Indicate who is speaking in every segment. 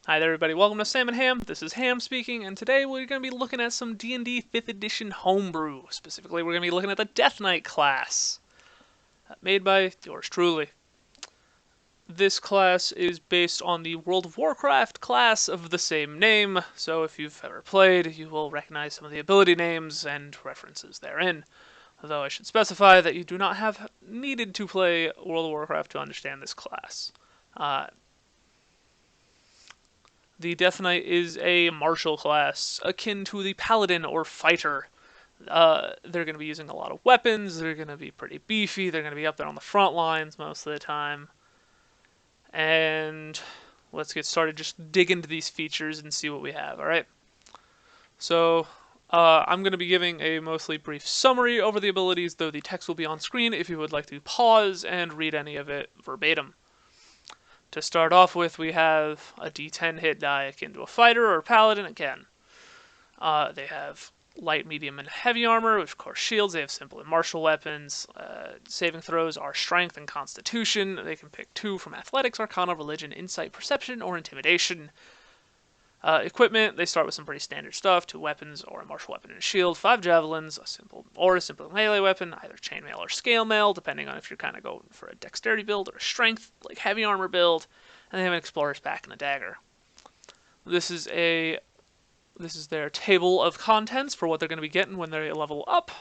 Speaker 1: Hi there everybody, welcome to Sam and Ham. This is Ham speaking, and today we're going to be looking at some D&D 5th edition Homebrew. Specifically, we're going to be looking at the Death Knight class, made by yours truly. This class is based on the World of Warcraft class of the same name, so if you've ever played, you will recognize some of the ability names and references therein. Although I should specify that you do not have needed to play World of Warcraft to understand this class. The Death Knight is a martial class, akin to the Paladin or Fighter. They're going to be using a lot of weapons, they're going to be pretty beefy, they're going to be up there on the front lines most of the time. And let's get started, just dig into these features and see what we have, alright? So, I'm going to be giving a mostly brief summary over the abilities, though the text will be on screen if you would like to pause and read any of it verbatim. To start off with, we have a d10 hit die akin to a fighter or paladin again. They have light, medium, and heavy armor, which of course shields. They have simple and martial weapons. Saving throws are strength and constitution. They can pick 2 from athletics, arcana, religion, insight, perception, or intimidation. Equipment, they start with some pretty standard stuff: 2 weapons or a martial weapon and a shield, 5 javelins, a simple melee weapon, either chainmail or scale mail, depending on if you're kind of going for a dexterity build or a strength, like heavy armor build, and they have an explorer's pack and a dagger. This is their table of contents for what they're going to be getting when they level up.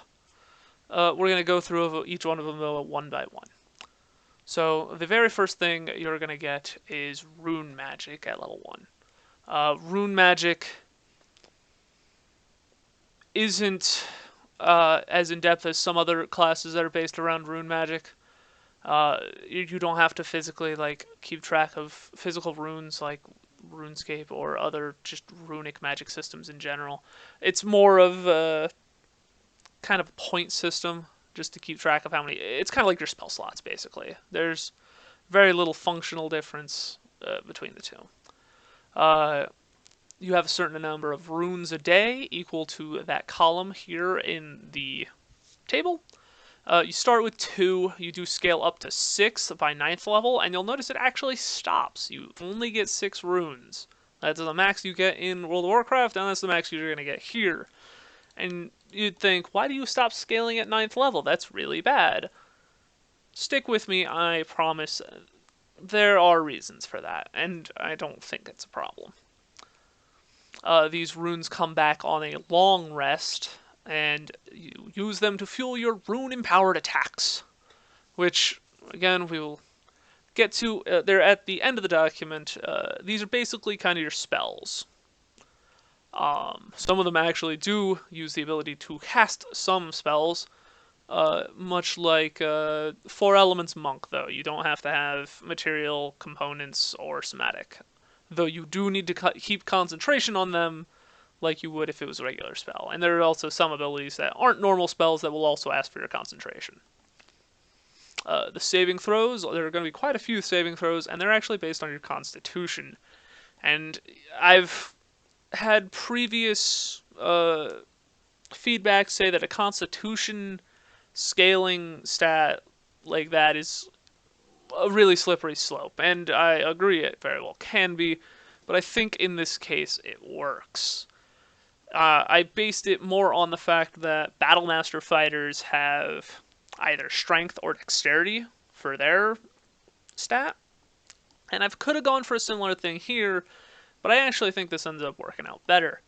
Speaker 1: We're going to go through each one of them though one by one. So the very first thing you're going to get is Rune Magic at level 1. Rune Magic isn't as in-depth as some other classes that are based around Rune Magic. You don't have to physically keep track of physical runes like RuneScape or other just runic magic systems in general. It's more of a kind of point system just to keep track of how many. It's kind of like your spell slots basically. There's very little functional difference between the two. You have a certain number of runes a day equal to that column here in the table. You start with 2, you do scale up to 6 by 9th level, and you'll notice it actually stops. You only get 6 runes. That's the max you get in World of Warcraft, and that's the max you're going to get here. And you'd think, why do you stop scaling at 9th level? That's really bad. Stick with me, I promise. There are reasons for that, and I don't think it's a problem. These runes come back on a long rest, and you use them to fuel your rune-empowered attacks, which, again, we will get to. They're at the end of the document. These are basically kind of your spells. Some of them actually do use the ability to cast some spells, much like 4 Elements Monk, though. You don't have to have material, components, or somatic. Though you do need to keep concentration on them like you would if it was a regular spell. And there are also some abilities that aren't normal spells that will also ask for your concentration. The saving throws, there are going to be quite a few saving throws, and they're actually based on your constitution. And I've had previous feedback say that a constitution scaling stat like that is a really slippery slope, and I agree it very well can be, but I think in this case it works. I based it more on the fact that Battlemaster fighters have either strength or dexterity for their stat, and I could have gone for a similar thing here, but I actually think this ends up working out better.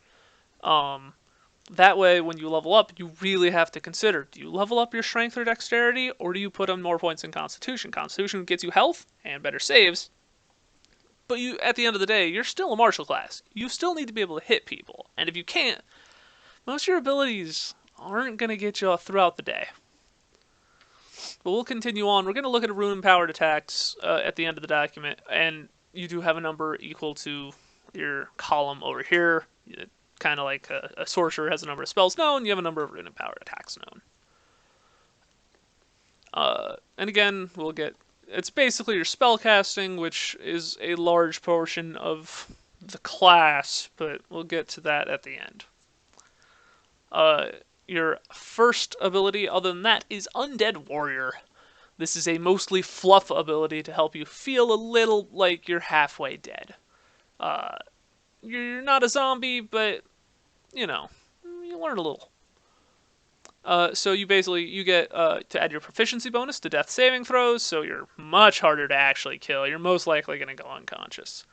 Speaker 1: That way, when you level up, you really have to consider, do you level up your strength or dexterity, or do you put on more points in constitution? Constitution gets you health and better saves, but at the end of the day, you're still a martial class. You still need to be able to hit people, and if you can't, most of your abilities aren't going to get you throughout the day. But we'll continue on. We're going to look at rune-empowered attacks at the end of the document, and you do have a number equal to your column over here. Kind of like a sorcerer has a number of spells known, you have a number of rune-empowered attacks known. And again, it's basically your spell casting, which is a large portion of the class, but we'll get to that at the end. Your first ability, other than that, is Undead Warrior. This is a mostly fluff ability to help you feel a little like you're halfway dead. you're not a zombie, but, you know, you learn a little. So you basically, you get to add your proficiency bonus to death saving throws, so you're much harder to actually kill. You're most likely going to go unconscious.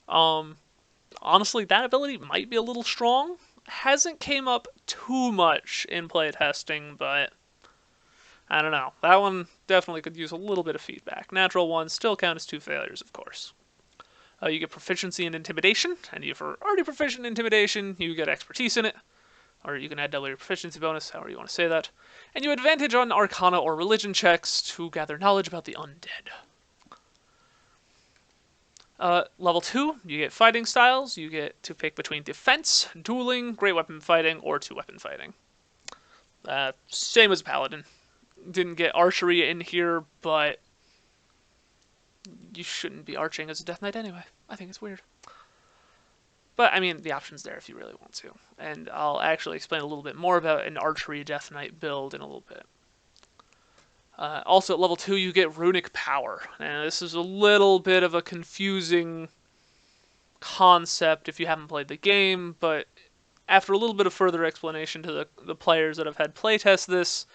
Speaker 1: Honestly, that ability might be a little strong. Hasn't came up too much in playtesting, but I don't know. That one definitely could use a little bit of feedback. Natural ones still count as 2 failures, of course. You get proficiency in intimidation, and if you're already proficient in intimidation, you get expertise in it. Or you can add double your proficiency bonus, however you want to say that. And you have advantage on Arcana or Religion checks to gather knowledge about the undead. Level 2, you get fighting styles. You get to pick between defense, dueling, great weapon fighting, or 2-weapon fighting. Same as Paladin. Didn't get archery in here, but you shouldn't be arching as a Death Knight anyway. I think it's weird. But, I mean, the option's there if you really want to. And I'll actually explain a little bit more about an archery Death Knight build in a little bit. Also, at level 2, you get Runic Power. And this is a little bit of a confusing concept if you haven't played the game, but after a little bit of further explanation to the players that have had playtest this,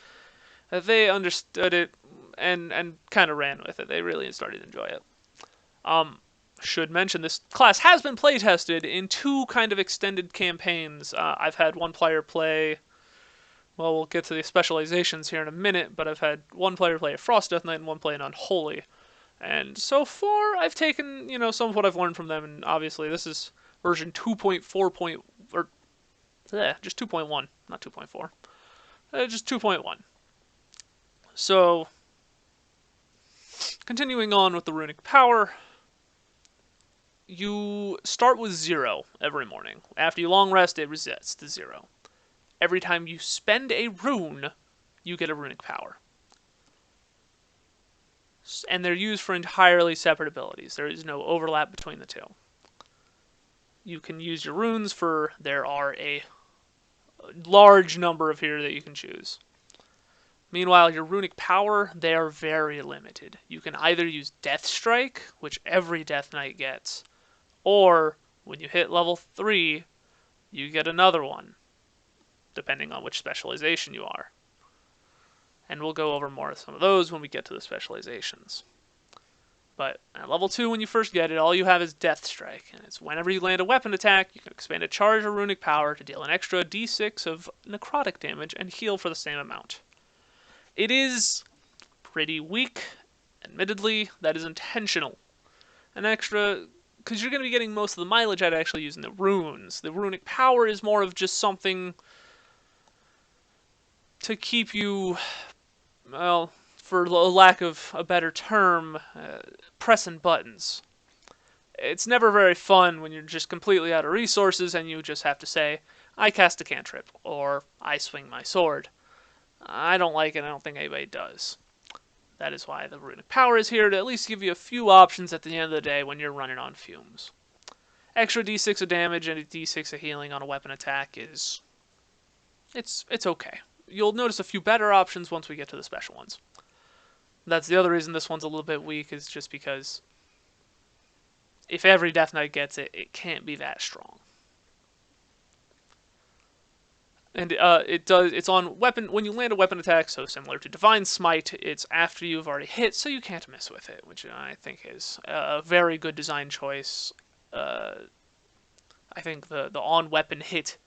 Speaker 1: they understood it and kind of ran with it. They really started to enjoy it. Should mention, this class has been playtested in 2 kind of extended campaigns. I've had one player play, well, we'll get to the specializations here in a minute, but I've had one player play a Frost Death Knight and one play an Unholy. And so far, I've taken, some of what I've learned from them, and obviously this is version 2.4. Just 2.1, not 2.4. Just 2.1. So, continuing on with the Runic Power, you start with 0 every morning. After you long rest, it resets to 0. Every time you spend a rune, you get a Runic Power. And they're used for entirely separate abilities. There is no overlap between the two. You can use your runes for, there are a large number of here that you can choose. Meanwhile, your Runic Power, they are very limited. You can either use Death Strike, which every Death Knight gets, or when you hit level 3, you get another one, depending on which specialization you are. And we'll go over more of some of those when we get to the specializations. But at level 2, when you first get it, all you have is Death Strike, and it's whenever you land a weapon attack, you can expand a charge or Runic Power to deal an extra d6 of necrotic damage and heal for the same amount. It is pretty weak, admittedly. That is intentional. An extra, because you're going to be getting most of the mileage out of actually using the runes. The Runic Power is more of just something to keep you, well, for lack of a better term, pressing buttons. It's never very fun when you're just completely out of resources and you just have to say, I cast a cantrip, or I swing my sword. I don't like it, I don't think anybody does. That is why the Runic Power is here, to at least give you a few options at the end of the day when you're running on fumes. Extra d6 of damage and a d6 of healing on a weapon attack is... It's okay. You'll notice a few better options once we get to the special ones. That's the other reason this one's a little bit weak, is just because if every Death Knight gets it, it can't be that strong. And it's on weapon, when you land a weapon attack, so similar to Divine Smite, it's after you've already hit, so you can't miss with it, which I think is a very good design choice. I think the on-weapon hit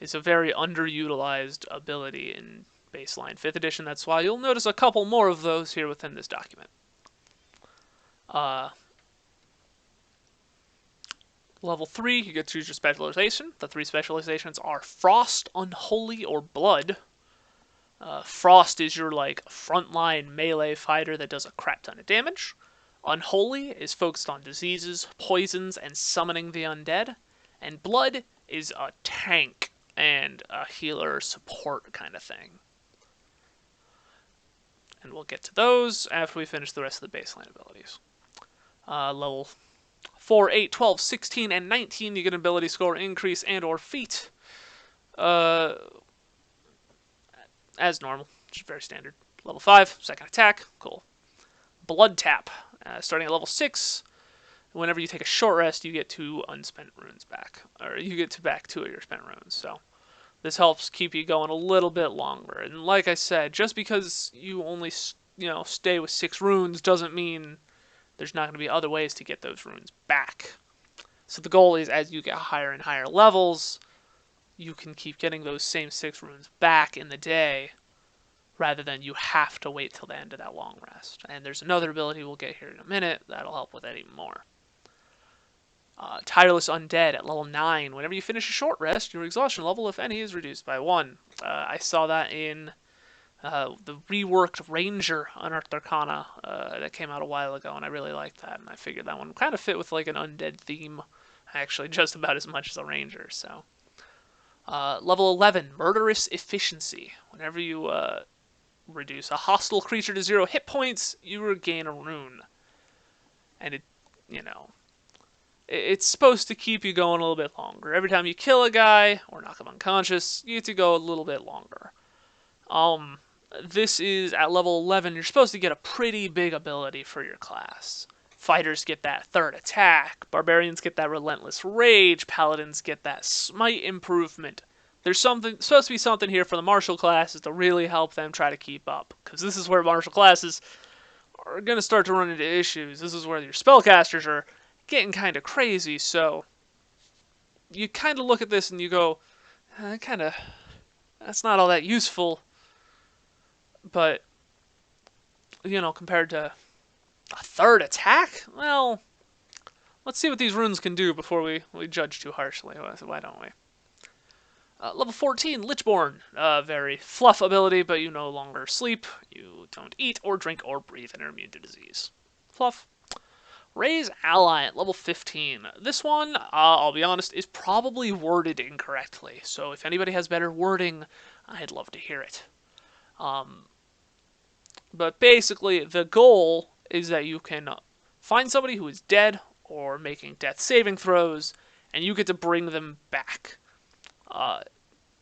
Speaker 1: is a very underutilized ability in baseline 5th edition. That's why you'll notice a couple more of those here within this document. Level 3, you get to choose your specialization. The 3 specializations are Frost, Unholy, or Blood. Frost is your, frontline melee fighter that does a crap ton of damage. Unholy is focused on diseases, poisons, and summoning the undead. And Blood is a tank and a healer support kind of thing. And we'll get to those after we finish the rest of the baseline abilities. Level 4, 8, 12, 16, and 19, you get an ability score increase and or feat. As normal, which is very standard. Level 5, second attack, cool. Blood Tap, starting at level 6, Whenever you take a short rest, you get 2 unspent runes back, or you get back 2 of your spent runes. So this helps keep you going a little bit longer. And like I said, just because you only stay with 6 runes doesn't mean there's not going to be other ways to get those runes back. So the goal is, as you get higher and higher levels, you can keep getting those same 6 runes back in the day, rather than you have to wait till the end of that long rest. And there's another ability we'll get here in a minute that'll help with that even more. Tireless Undead at level 9. Whenever you finish a short rest, your exhaustion level, if any, is reduced by 1. I saw that in the reworked Ranger Unearthed Arcana that came out a while ago, and I really liked that, and I figured that one kind of fit with like an undead theme, actually, just about as much as a Ranger. So level 11, Murderous Efficiency. Whenever you reduce a hostile creature to 0 hit points, you regain a rune. And it's supposed to keep you going a little bit longer. Every time you kill a guy or knock him unconscious, you get to go a little bit longer. This is at level 11. You're supposed to get a pretty big ability for your class. Fighters get that 3rd attack. Barbarians get that Relentless Rage. Paladins get that Smite improvement. There's supposed to be something here for the martial classes to really help them try to keep up. Because this is where martial classes are going to start to run into issues. This is where your spellcasters are getting kind of crazy. So you kind of look at this and you go, that's not all that useful. But, compared to a 3rd attack, well, let's see what these runes can do before we judge too harshly. Why don't we? Level 14, Lichborn. Very fluff ability, but you no longer sleep. You don't eat or drink or breathe and are immune to disease. Fluff. Raise Ally at level 15. This one, I'll be honest, is probably worded incorrectly. So if anybody has better wording, I'd love to hear it. But basically, the goal is that you can find somebody who is dead or making death saving throws, and you get to bring them back.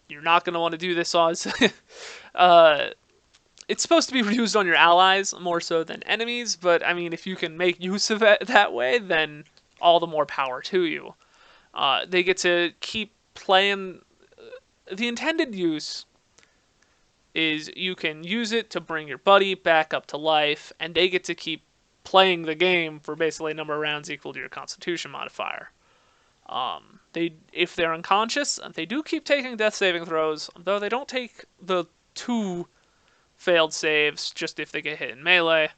Speaker 1: You're not going to want to do this, Oz. It's supposed to be used on your allies more so than enemies, but I mean, if you can make use of it that way, then all the more power to you. They get to keep playing. The intended use is you can use it to bring your buddy back up to life, and they get to keep playing the game for basically a number of rounds equal to your Constitution modifier. If they're unconscious, they do keep taking death saving throws, though they don't take the 2 failed saves just if they get hit in melee.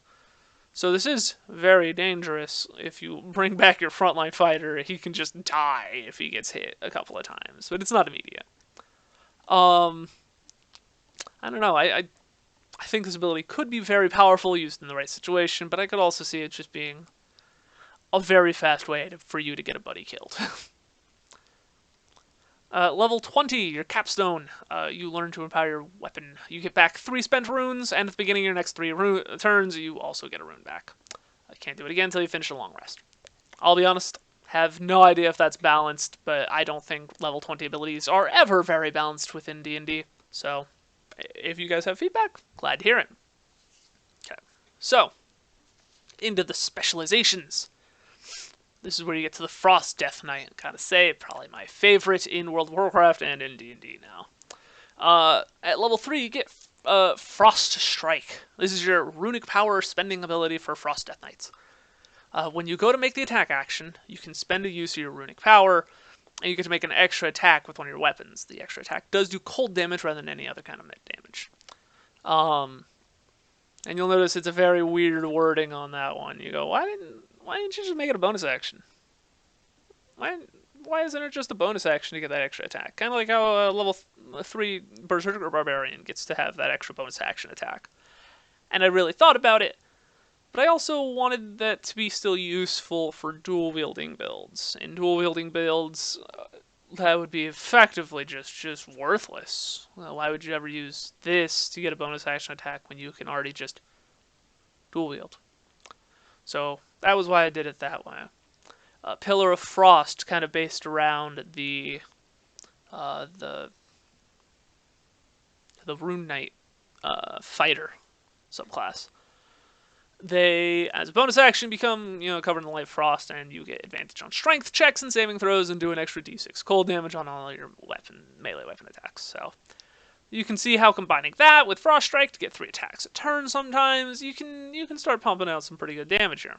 Speaker 1: So this is very dangerous. If you bring back your frontline fighter, he can just die if he gets hit a couple of times, but it's not immediate. I don't know. I think this ability could be very powerful used in the right situation, but I could also see it just being a very fast way for you to get a buddy killed. Level 20, your capstone. You learn to empower your weapon. You get back 3 spent runes, and at the beginning of your next 3 turns, you also get a rune back. I can't do it again until you finish a long rest. I'll be honest, have no idea if that's balanced, but I don't think level 20 abilities are ever very balanced within D&D. So, if you guys have feedback, glad to hear it. Okay, so, into the specializations. This is where you get to the Frost Death Knight. I gotta say, probably my favorite in World of Warcraft and in D&D now. At level 3, you get Frost Strike. This is your Runic Power spending ability for Frost Death Knights. When you go to make the attack action, you can spend a use of your Runic Power, and you get to make an extra attack with one of your weapons. The extra attack does do cold damage rather than any other kind of damage. And you'll notice it's a very weird wording on that one. You go, why didn't you just make it a bonus action? Why isn't it just a bonus action to get that extra attack? Kind of like how level 3 Berserker Barbarian gets to have that extra bonus action attack. And I really thought about it, but I also wanted that to be still useful for dual-wielding builds. In dual-wielding builds, that would be effectively just worthless. Well, why would you ever use this to get a bonus action attack when you can already just dual-wield? So that was why I did it that way. Pillar of Frost, kind of based around the Rune Knight fighter subclass. they, as a bonus action, become, covered in light frost, and you get advantage on strength checks and saving throws, and do an extra d6 cold damage on all your melee weapon attacks. So you can see how combining that with Frost Strike to get 3 attacks a turn sometimes, you can start pumping out some pretty good damage here.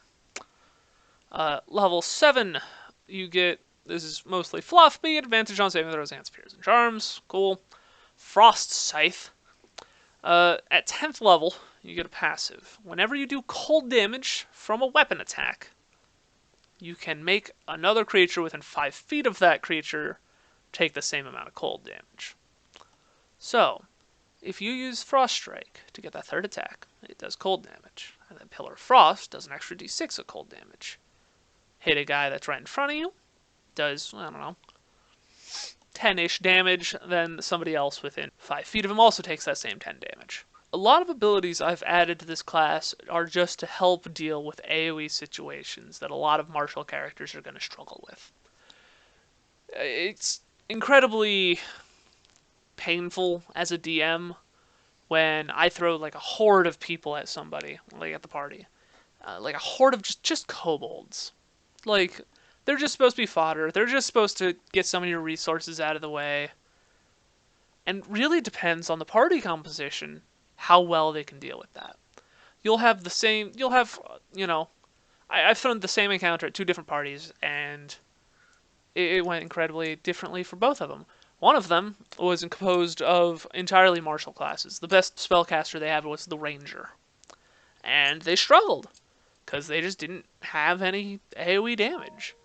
Speaker 1: Level 7, you get, this is mostly fluff, but you get advantage on saving throws and spears and charms. Cool. Frost Scythe. At 10th level, you get a passive. Whenever you do cold damage from a weapon attack, you can make another creature within 5 feet of that creature take the same amount of cold damage. So, if you use Frost Strike to get that 3rd attack, it does cold damage. And then Pillar of Frost does an extra d6 of cold damage. Hit a guy that's right in front of you, does, I don't know, 10-ish damage, then somebody else within 5 feet of him also takes that same 10 damage. A lot of abilities I've added to this class are just to help deal with AoE situations that a lot of martial characters are going to struggle with. It's incredibly painful as a DM when I throw like a horde of people at somebody, like at the party. Like a horde of just kobolds. Like, they're just supposed to be fodder. They're just supposed to get some of your resources out of the way. And really depends on the party composition how well they can deal with that. I've thrown the same encounter at 2 different parties, and it went incredibly differently for both of them. One of them was composed of entirely martial classes. The best spellcaster they had was the Ranger. And they struggled, because they just didn't have any AoE damage.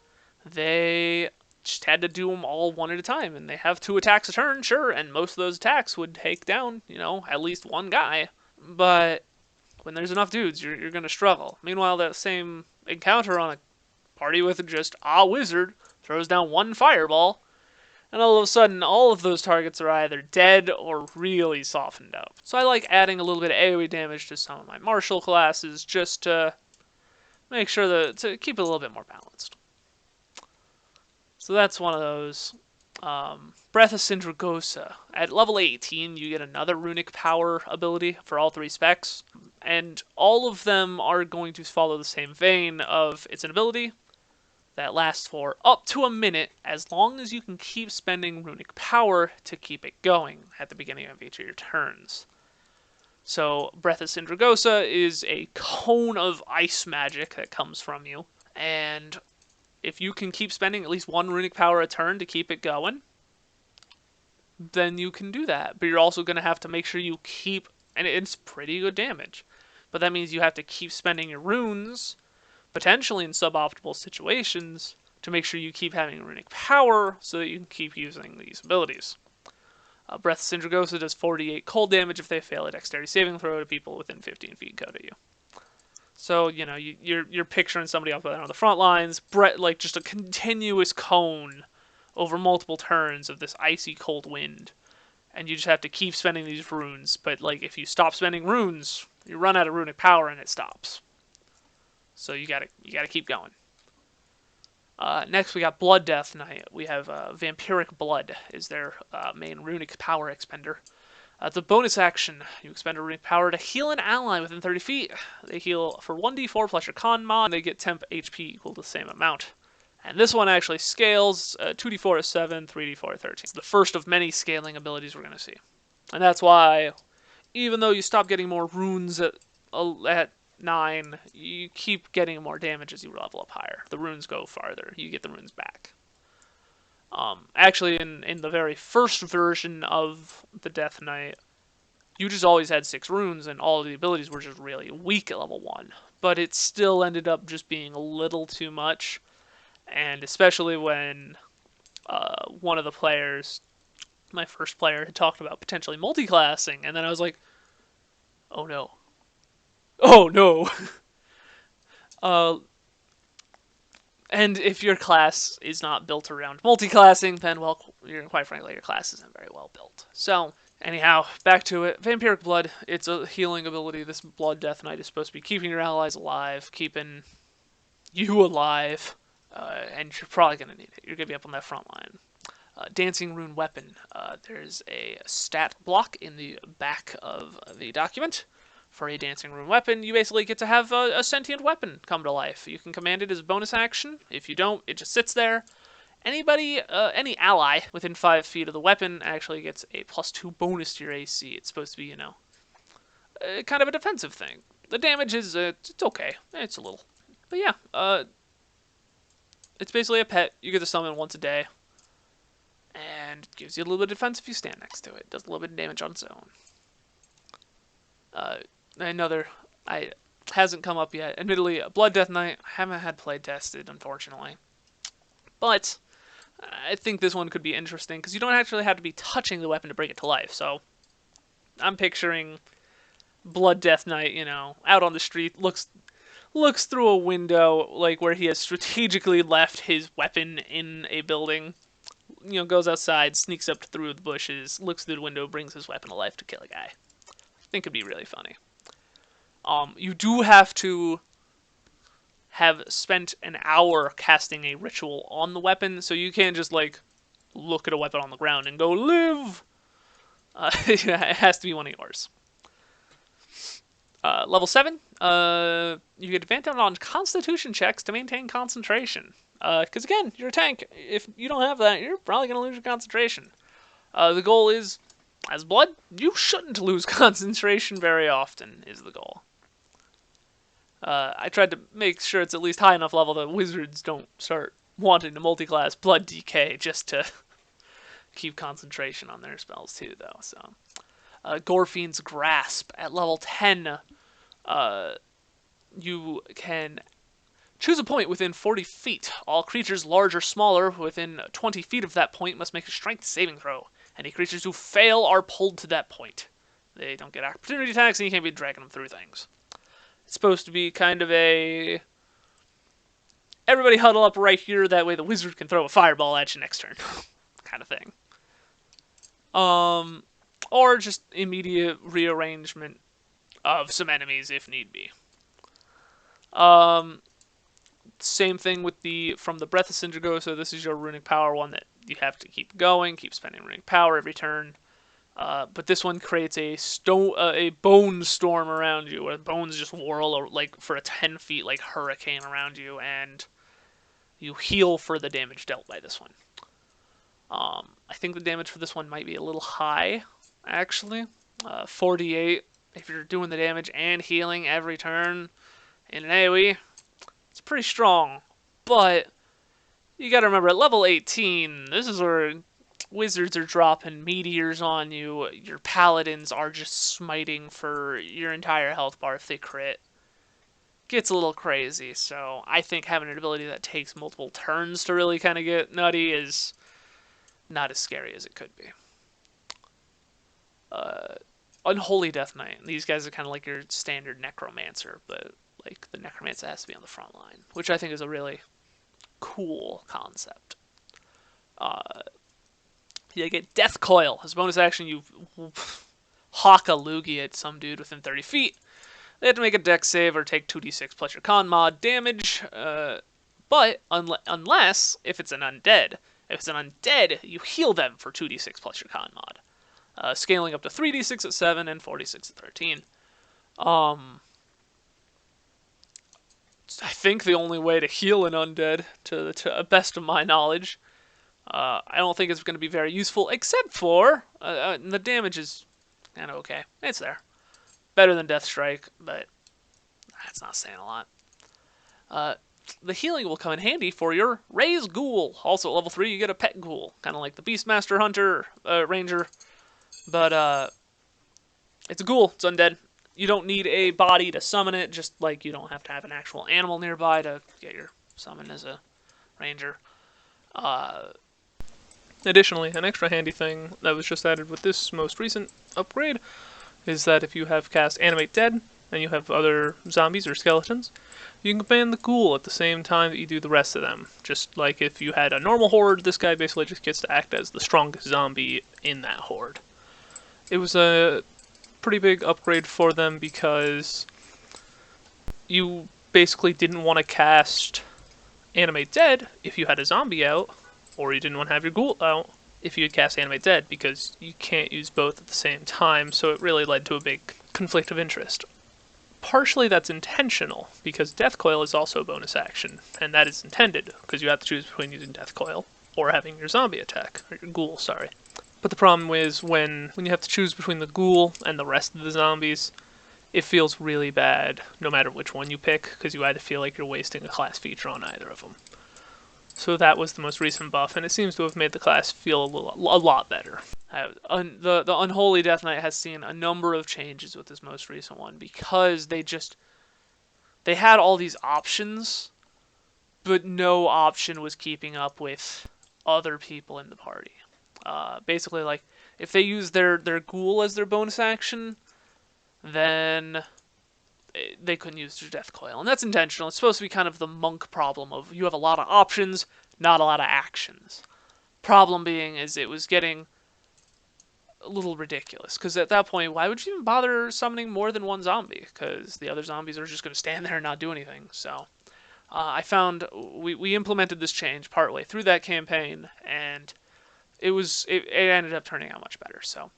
Speaker 1: They just had to do them all one at a time, and they have 2 attacks a turn, sure, and most of those attacks would take down, at least one guy. But when there's enough dudes, you're going to struggle. Meanwhile, that same encounter on a party with just a wizard throws down 1 fireball, and all of a sudden, all of those targets are either dead or really softened up. So I like adding a little bit of AoE damage to some of my martial classes, just to make sure to keep it a little bit more balanced. So that's one of those. Breath of Sindragosa. At level 18, you get another Runic Power ability for all 3 specs, and all of them are going to follow the same vein of it's an ability that lasts for up to a minute, as long as you can keep spending Runic Power to keep it going at the beginning of each of your turns. So, Breath of Sindragosa is a cone of ice magic that comes from you, and if you can keep spending at least 1 Runic Power a turn to keep it going, then you can do that. But you're also going to have to make sure you keep, and it's pretty good damage, but that means you have to keep spending your runes, potentially in suboptimal situations, to make sure you keep having Runic Power so that you can keep using these abilities. Breath of Sindragosa does 48 cold damage if they fail a dexterity saving throw to people within 15 feet go to you. So, you're picturing somebody up there on the front lines, like just a continuous cone over multiple turns of this icy cold wind. And you just have to keep spending these runes. But, like, if you stop spending runes, you run out of Runic Power and it stops. So you gotta keep going. Next, we got Blood Death Knight. We have Vampiric Blood is their main Runic Power expender. The bonus action, you expend a Runic Power to heal an ally within 30 feet. They heal for 1d4 plus your con mod, and they get temp HP equal to the same amount. And this one actually scales 2d4 is 7, 3d4 is 13. It's the first of many scaling abilities we're going to see. And that's why, even though you stop getting more runes at 9, you keep getting more damage as you level up higher. The runes go farther. You get the runes back. Actually, in the very first version of the Death Knight, you just always had 6 runes, and all of the abilities were just really weak at level 1. But it still ended up just being a little too much, and especially when one of the players, my first player, had talked about potentially multiclassing, and then I was like, oh no. Oh no! And if your class is not built around multiclassing, then, well, quite frankly, your class isn't very well built. So, anyhow, back to it. Vampiric Blood, it's a healing ability. This Blood Death Knight is supposed to be keeping your allies alive, keeping you alive, and you're probably going to need it. You're going to be up on that front line. Dancing Rune Weapon. There's a stat block in the back of the document. For a Dancing Rune weapon, you basically get to have a sentient weapon come to life. You can command it as a bonus action. If you don't, it just sits there. Any ally within 5 feet of the weapon actually gets a +2 bonus to your AC. It's supposed to be, kind of a defensive thing. The damage is, it's okay. It's a little. But yeah, it's basically a pet. You get to summon once a day. And it gives you a little bit of defense if you stand next to it. It does a little bit of damage on its own. Hasn't come up yet. Admittedly, Blood Death Knight, I haven't had play tested, unfortunately. But I think this one could be interesting, because you don't actually have to be touching the weapon to bring it to life. So I'm picturing Blood Death Knight, out on the street, looks through a window, like where he has strategically left his weapon in a building, goes outside, sneaks up through the bushes, looks through the window, brings his weapon to life to kill a guy. I think it'd be really funny. You do have to have spent an hour casting a ritual on the weapon, so you can't just, look at a weapon on the ground and go, live! It has to be one of yours. Level 7, you get advantage on Constitution checks to maintain concentration. Because again, you're a tank. If you don't have that, you're probably going to lose your concentration. The goal is, as blood, you shouldn't lose concentration very often, is the goal. I tried to make sure it's at least high enough level that wizards don't start wanting to multi-class blood DK just to keep concentration on their spells too, though. So, Gorfiend's Grasp at level 10, you can choose a point within 40 feet. All creatures large or smaller within 20 feet of that point must make a strength saving throw. Any creatures who fail are pulled to that point. They don't get opportunity attacks, and you can't be dragging them through things. It's supposed to be kind of a everybody huddle up right here, that way the wizard can throw a fireball at you next turn kind of thing. Or just immediate rearrangement of some enemies if need be. Same thing with from the Breath of Sindrago, so this is your Runic Power one that you have to keep going, keep spending Runic Power every turn. But this one creates a bone storm around you, where bones just whirl for a 10 feet hurricane around you, and you heal for the damage dealt by this one. I think the damage for this one might be a little high, actually. 48 if you're doing the damage and healing every turn in an AoE. It's pretty strong, but you gotta remember, at level 18, this is where wizards are dropping meteors on you. Your paladins are just smiting for your entire health bar if they crit. Gets a little crazy, so I think having an ability that takes multiple turns to really kind of get nutty is not as scary as it could be. Unholy Death Knight. These guys are kind of like your standard necromancer, but the necromancer has to be on the front line, which I think is a really cool concept. You get Death Coil. As a bonus action, you hawk a loogie at some dude within 30 feet. They have to make a dex save or take 2d6 plus your con mod damage, but unless if it's an undead. If it's an undead, you heal them for 2d6 plus your con mod. Scaling up to 3d6 at 7 and 4d6 at 13. I think the only way to heal an undead, to the best of my knowledge. I don't think it's going to be very useful, except for the damage is kind of okay. It's there. Better than Death Strike, but that's not saying a lot. The healing will come in handy for your Raise Ghoul. Also at level 3, you get a pet ghoul, kind of like the Beastmaster Hunter Ranger. But it's a ghoul. It's undead. You don't need a body to summon it, just like you don't have to have an actual animal nearby to get your summon as a ranger. Additionally, an extra handy thing that was just added with this most recent upgrade is that if you have cast Animate Dead, and you have other zombies or skeletons, you can command the ghoul at the same time that you do the rest of them. Just like if you had a normal horde, this guy basically just gets to act as the strongest zombie in that horde. It was a pretty big upgrade for them because you basically didn't want to cast Animate Dead if you had a zombie out, or you didn't want to have your ghoul out if you had cast Animate Dead, because you can't use both at the same time, so it really led to a big conflict of interest. partially that's intentional, because Death Coil is also a bonus action, and that is intended, because you have to choose between using Death Coil or having your zombie attack, or your ghoul, sorry. But the problem is when you have to choose between the ghoul and the rest of the zombies, it feels really bad no matter which one you pick, because you either feel like you're wasting a class feature on either of them. So that was the most recent buff, and it seems to have made the class feel a lot better. The Unholy Death Knight has seen a number of changes with this most recent one, because they had all these options, but no option was keeping up with other people in the party. Basically, like, if they use their ghoul as their bonus action, then they couldn't use their Death Coil. And that's intentional. It's supposed to be kind of the monk problem of you have a lot of options, not a lot of actions. Problem being is it was getting a little ridiculous, because at that point, why would you even bother summoning more than one zombie? Because the other zombies are just going to stand there and not do anything. So I found we implemented this change partway through that campaign, and it ended up turning out much better. So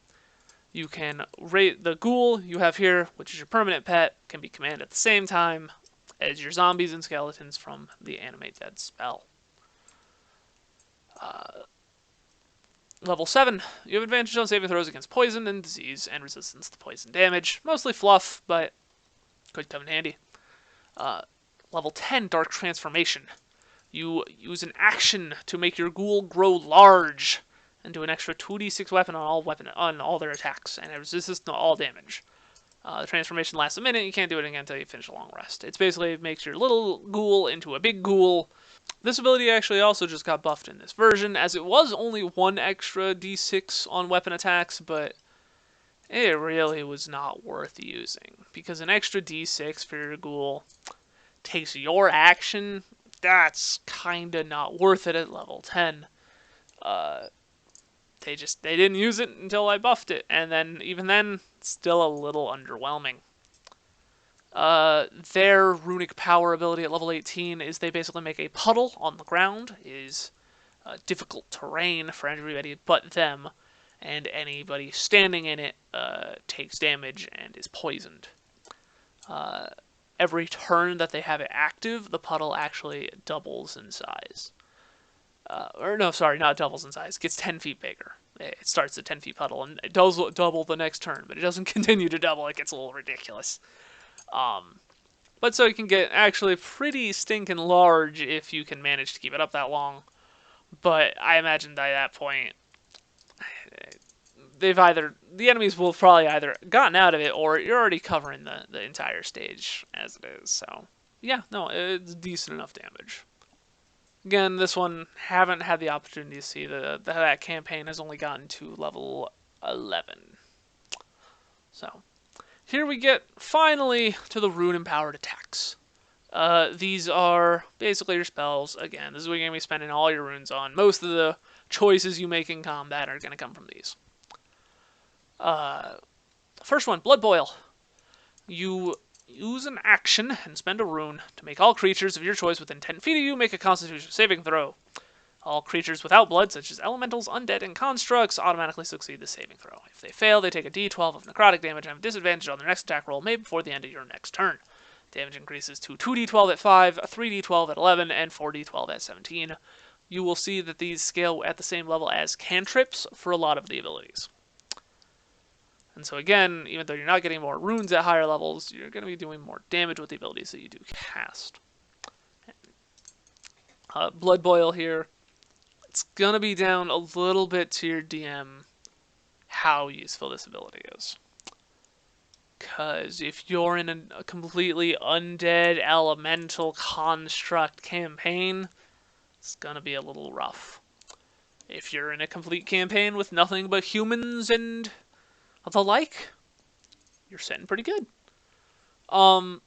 Speaker 1: you can rate the ghoul you have here, which is your permanent pet, can be commanded at the same time as your zombies and skeletons from the Animate Dead spell. Level 7, you have advantage on saving throws against poison and disease and resistance to poison damage. Mostly fluff, but could come in handy. Level 10, Dark Transformation. You use an action to make your ghoul grow large and do an extra 2d6 weapon on all their attacks, and it resists to all damage. The transformation lasts a minute. You can't do it again until you finish a long rest. It's basically makes your little ghoul into a big ghoul. This ability actually also just got buffed in this version, as it was only one extra d6 on weapon attacks, but it really was not worth using, because an extra d6 for your ghoul takes your action. That's kinda not worth it at level 10. They didn't use it until I buffed it, and then even then, still a little underwhelming. Their Runic Power ability at level 18 is they basically make a puddle on the ground, is difficult terrain for everybody but them, and anybody standing in it takes damage and is poisoned. Every turn that they have it active, the puddle actually doubles in size. Or no, sorry, not doubles in size. It gets 10 feet bigger. It starts at 10 feet puddle, and it does double the next turn, but it doesn't continue to double. It gets a little ridiculous. But so it can get actually pretty stinking large if you can manage to keep it up that long. But I imagine by that point, the enemies will probably either gotten out of it, or you're already covering the entire stage as it is. So yeah, no, it's decent enough damage. Again, this one, haven't had the opportunity to see that campaign has only gotten to level 11. So, here we get, finally, to the rune-empowered attacks. These are basically your spells. Again, this is what you're going to be spending all your runes on. Most of the choices you make in combat are going to come from these. First one, Blood Boil. You use an action and spend a rune to make all creatures of your choice within 10 feet of you make a Constitution saving throw. All creatures without blood, such as elementals, undead, and constructs, automatically succeed the saving throw. If they fail, they take a d12 of necrotic damage and have disadvantage on their next attack roll made before the end of your next turn. Damage increases to 2d12 at 5, 3d12 at 11, and 4d12 at 17. You will see that these scale at the same level as cantrips for a lot of the abilities. And so again, even though you're not getting more runes at higher levels, you're going to be doing more damage with the abilities that you do cast. Blood Boil here. It's going to be down a little bit to your DM how useful this ability is. Because if you're in a completely undead elemental construct campaign, it's going to be a little rough. If you're in a complete campaign with nothing but humans and the like, you're sitting pretty good. Yeah,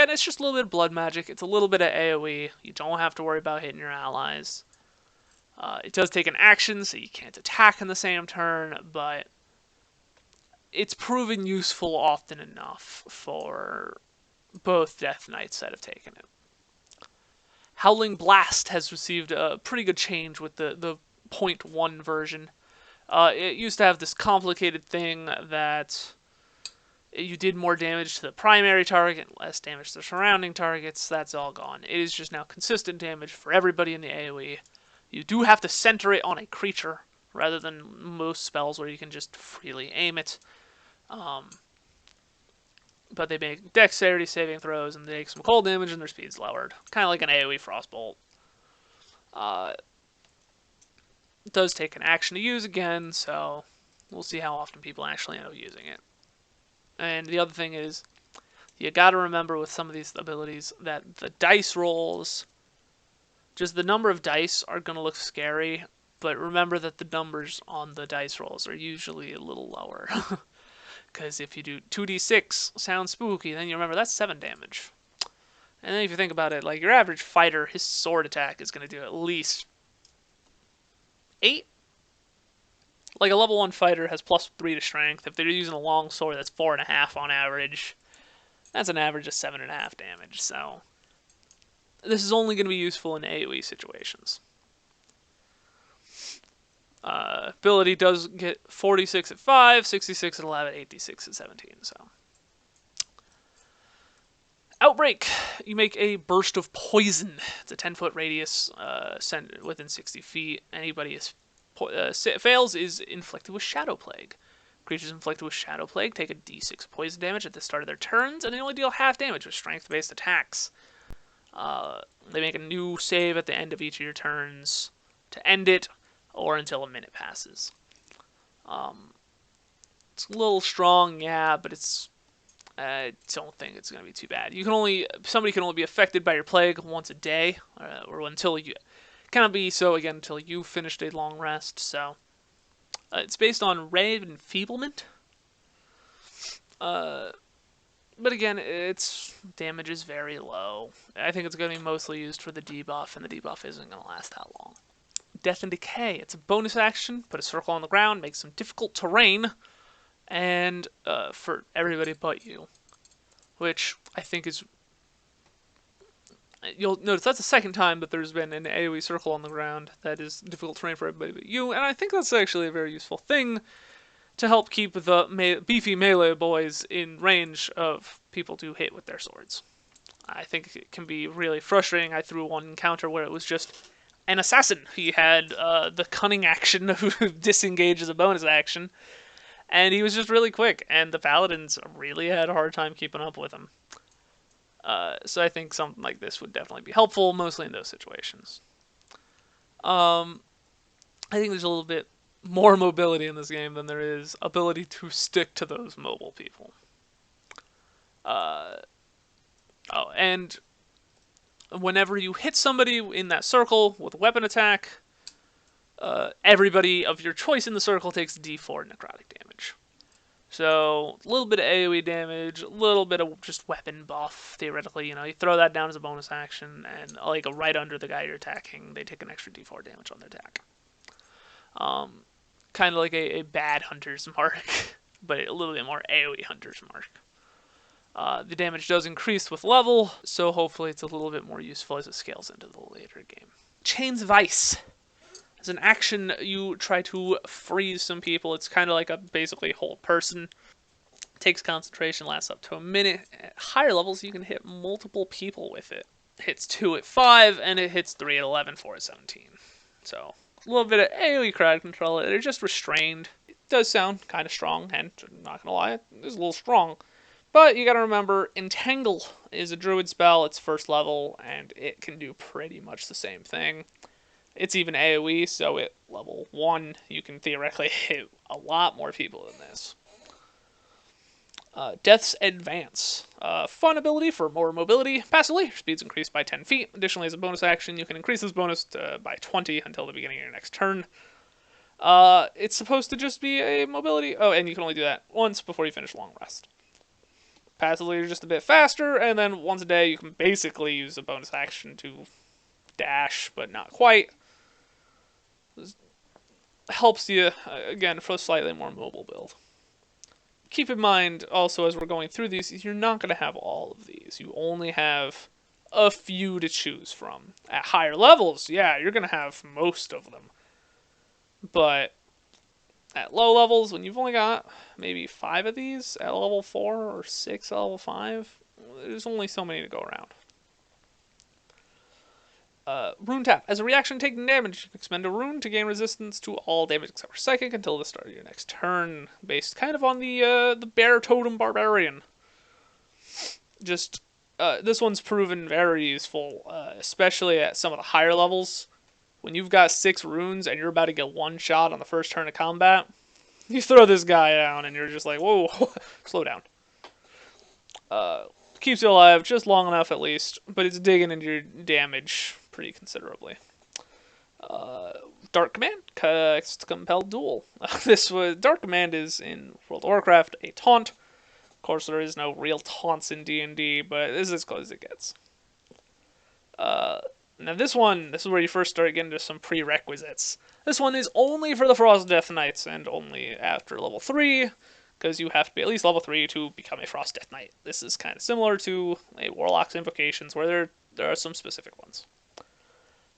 Speaker 1: and it's just a little bit of blood magic. It's a little bit of AoE. You don't have to worry about hitting your allies. It does take an action, so you can't attack in the same turn, but it's proven useful often enough for both Death Knights that have taken it. Howling Blast has received a pretty good change with the 0.1 version. It used to have this complicated thing that You did more damage to the primary target, less damage to the surrounding targets. That's all gone. It is just now consistent damage for everybody in the AoE. You do have to center it on a creature, rather than most spells where you can just freely aim it. But they make dexterity saving throws, and they take some cold damage, and their speed's lowered. Kind of like an AoE Frostbolt. It does take an action to use again, so we'll see how often people actually end up using it. And the other thing is, you gotta remember with some of these abilities that the dice rolls, just the number of dice are gonna look scary, but remember that the numbers on the dice rolls are usually a little lower. Because if you do 2d6, sounds spooky, then you remember that's 7 damage. And then if you think about it, like your average fighter, his sword attack is gonna do at least 8? Like a level 1 fighter has +3 to strength. If they're using a long sword, that's 4.5 on average. That's an average of 7.5 damage, so this is only going to be useful in AoE situations. Ability does get 46 at 5, 66 at 11, 86 at 17, so. Outbreak. You make a burst of poison. It's a 10-foot radius sent within 60 feet. Anybody is fails is inflicted with Shadow Plague. Creatures inflicted with Shadow Plague take a d6 poison damage at the start of their turns, and they only deal half damage with strength-based attacks. They make a new save at the end of each of your turns to end it, or until a minute passes. It's a little strong, yeah, but I don't think it's going to be too bad. Somebody can only be affected by your plague once a day, or until you cannot be so again until you finished a long rest. So it's based on Rave and Enfeeblement. But again, its damage is very low. I think it's going to be mostly used for the debuff, and the debuff isn't going to last that long. Death and Decay. It's a bonus action. Put a circle on the ground, make some difficult terrain, and for everybody but you. Which I think is... You'll notice that's the second time that there's been an AoE circle on the ground that is difficult terrain for everybody but you, and I think that's actually a very useful thing to help keep the beefy melee boys in range of people to hit with their swords. I think it can be really frustrating. I threw one encounter where it was just an assassin. He had the cunning action of disengage as a bonus action, and he was just really quick, and the paladins really had a hard time keeping up with him. So I think something like this would definitely be helpful, mostly in those situations. I think there's a little bit more mobility in this game than there is ability to stick to those mobile people. And whenever you hit somebody in that circle with a weapon attack, everybody of your choice in the circle takes d4 necrotic damage. So, a little bit of AoE damage, a little bit of just weapon buff, theoretically. You throw that down as a bonus action, and like right under the guy you're attacking, they take an extra d4 damage on their attack. Kind of like a bad Hunter's Mark, but a little bit more AoE Hunter's Mark. The damage does increase with level, so hopefully it's a little bit more useful as it scales into the later game. Chains of Ice. As an action, you try to freeze some people. It's kind of like a basically hold person. It takes concentration, lasts up to a minute. At higher levels, you can hit multiple people with it. It hits 2 at 5, and it hits 3 at 11, 4 at 17. So, a little bit of AoE crowd control. They're just restrained. It does sound kind of strong, and I'm not going to lie, it is a little strong. But you got to remember, Entangle is a druid spell. It's first level, and it can do pretty much the same thing. It's even AoE, so at level 1, you can theoretically hit a lot more people than this. Death's Advance. Fun ability for more mobility. Passively, your speed's increased by 10 feet. Additionally, as a bonus action, you can increase this bonus by 20 until the beginning of your next turn. It's supposed to just be a mobility... Oh, and you can only do that once before you finish long rest. Passively, you're just a bit faster, and then once a day, you can basically use a bonus action to dash, but not quite. Helps you, again, for a slightly more mobile build. Keep in mind, also, as we're going through these, you're not going to have all of these. You only have a few to choose from. At higher levels, yeah, you're going to have most of them. But at low levels, when you've only got maybe 5 of these at level 4 or 6 at level 5, there's only so many to go around. Rune Tap. As a reaction taking damage, expend a rune to gain resistance to all damage except for psychic until the start of your next turn. Based kind of on the Bear Totem Barbarian. Just, this one's proven very useful, especially at some of the higher levels. When you've got 6 runes and you're about to get one shot on the first turn of combat, you throw this guy down and you're just like, whoa, slow down. Keeps you alive just long enough at least, but it's digging into your damage pretty considerably. Dark Command, Compelled Duel. Dark Command is in World of Warcraft a taunt. Of course, there is no real taunts in D&D, but this is as close as it gets. Now this is where you first start getting to some prerequisites. This one is only for the Frost Death Knights, and only after level 3, because you have to be at least level 3 to become a Frost Death Knight. This is kind of similar to a Warlock's Invocations, where there are some specific ones.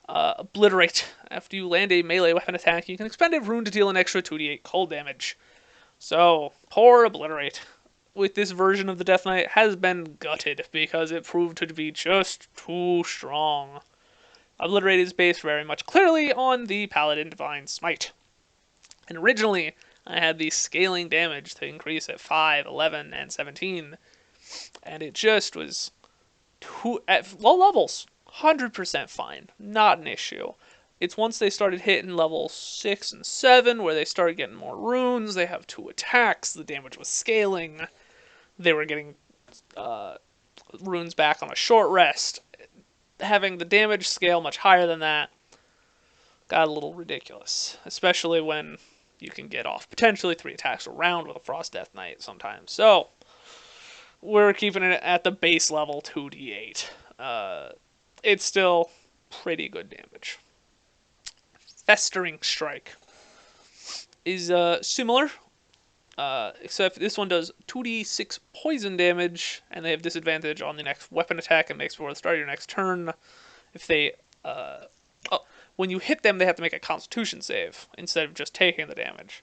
Speaker 1: Obliterate. After you land a melee weapon attack, you can expend a rune to deal an extra 2d8 cold damage. So, poor Obliterate, with this version of the Death Knight, has been gutted, because it proved to be just too strong. Obliterate is based very much clearly on the Paladin Divine Smite. And originally, I had the scaling damage to increase at 5, 11, and 17. And it just was at low levels, 100% fine. Not an issue. It's once they started hitting level 6 and 7 where they started getting more runes. They have 2 attacks. The damage was scaling. They were getting runes back on a short rest. Having the damage scale much higher than that got a little ridiculous, especially when you can get off potentially 3 attacks a round with a Frost Death Knight sometimes. So, we're keeping it at the base level 2d8. It's still pretty good damage. Festering Strike is similar, except this one does 2d6 poison damage, and they have disadvantage on the next weapon attack it makes before the start of your next turn. If they, when you hit them, they have to make a Constitution save instead of just taking the damage.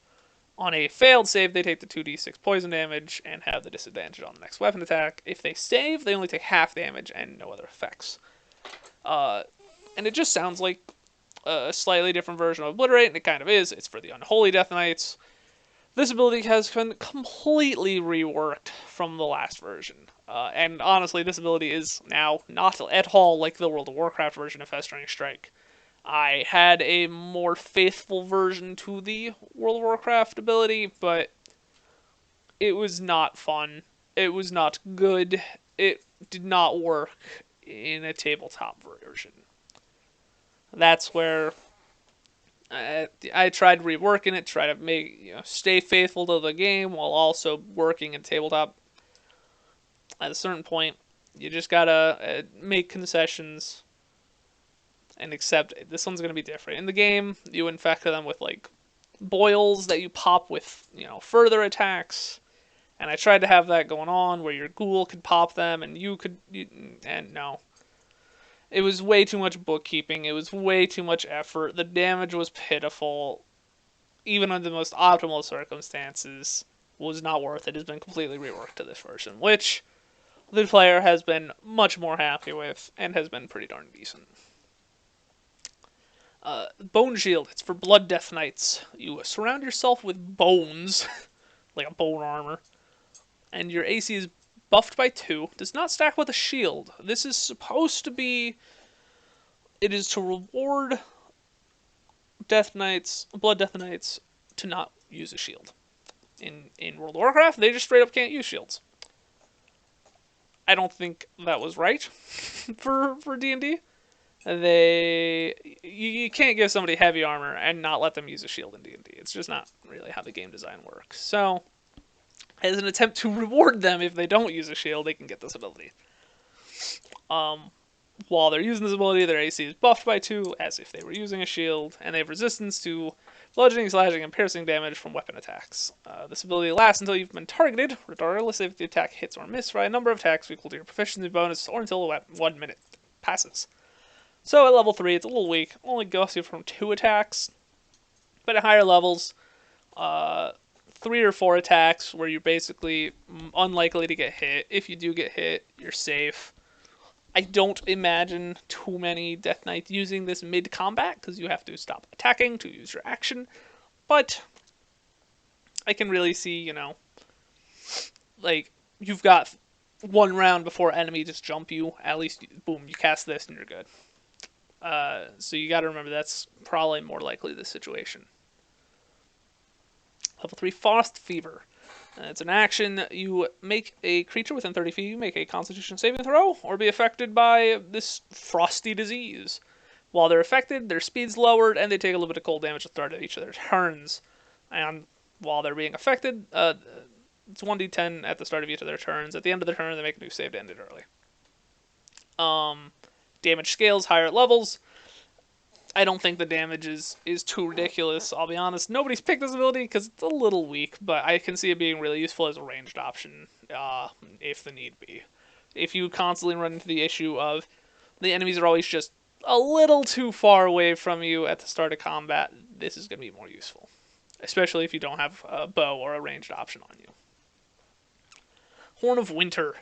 Speaker 1: On a failed save, they take the 2d6 poison damage and have the disadvantage on the next weapon attack. If they save, they only take half damage and no other effects. And it just sounds like a slightly different version of Obliterate, and it kind of is. It's for the Unholy Death Knights. This ability has been completely reworked from the last version. And honestly, this ability is now not at all like the World of Warcraft version of Festering Strike. I had a more faithful version to the World of Warcraft ability, but it was not fun. It was not good. It did not work in a tabletop version. That's where I tried reworking it, try to stay faithful to the game while also working in tabletop. At a certain point, you just gotta make concessions and accept it. This one's gonna be different. In the game, you infect them with like boils that you pop with further attacks, and I tried to have that going on where your ghoul could pop them and and no. It was way too much bookkeeping. It was way too much effort. The damage was pitiful. Even under the most optimal circumstances, was not worth it. It has been completely reworked to this version, which the player has been much more happy with and has been pretty darn decent. Bone Shield. It's for Blood Death Knights. You surround yourself with bones, like a bone armor, and your AC is buffed by 2, does not stack with a shield. This is supposed to be, it is to reward Blood Death Knights to not use a shield. In World of Warcraft, they just straight up can't use shields. I don't think that was right for D&D. You can't give somebody heavy armor and not let them use a shield in D&D. It's just not really how the game design works. So, as an attempt to reward them if they don't use a shield, they can get this ability. While they're using this ability, their AC is buffed by 2, as if they were using a shield, and they have resistance to bludgeoning, slashing, and piercing damage from weapon attacks. This ability lasts until you've been targeted, regardless if the attack hits or misses by a number of attacks equal to your proficiency bonus, or until 1 minute passes. So at level 3, it's a little weak, only goes you from 2 attacks, but at higher levels, 3 or 4 attacks where you're basically unlikely to get hit. If you do get hit, you're safe. I don't imagine too many Death Knights using this mid-combat, because you have to stop attacking to use your action. But I can really see, you know, like, you've got 1 round before enemy just jump you. At least, boom, you cast this and you're good. So you gotta remember that's probably more likely the situation. Level 3, Frost Fever. It's an action. You make a creature within 30 feet, you make a Constitution saving throw, or be affected by this frosty disease. While they're affected, their speed's lowered, and they take a little bit of cold damage at the start of each of their turns. And while they're being affected, it's 1d10 at the start of each of their turns. At the end of the turn, they make a new save to end it early. Damage scales higher at levels. I don't think the damage is too ridiculous, I'll be honest. Nobody's picked this ability because it's a little weak, but I can see it being really useful as a ranged option, if the need be. If you constantly run into the issue of the enemies are always just a little too far away from you at the start of combat, this is going to be more useful. Especially if you don't have a bow or a ranged option on you. Horn of Winter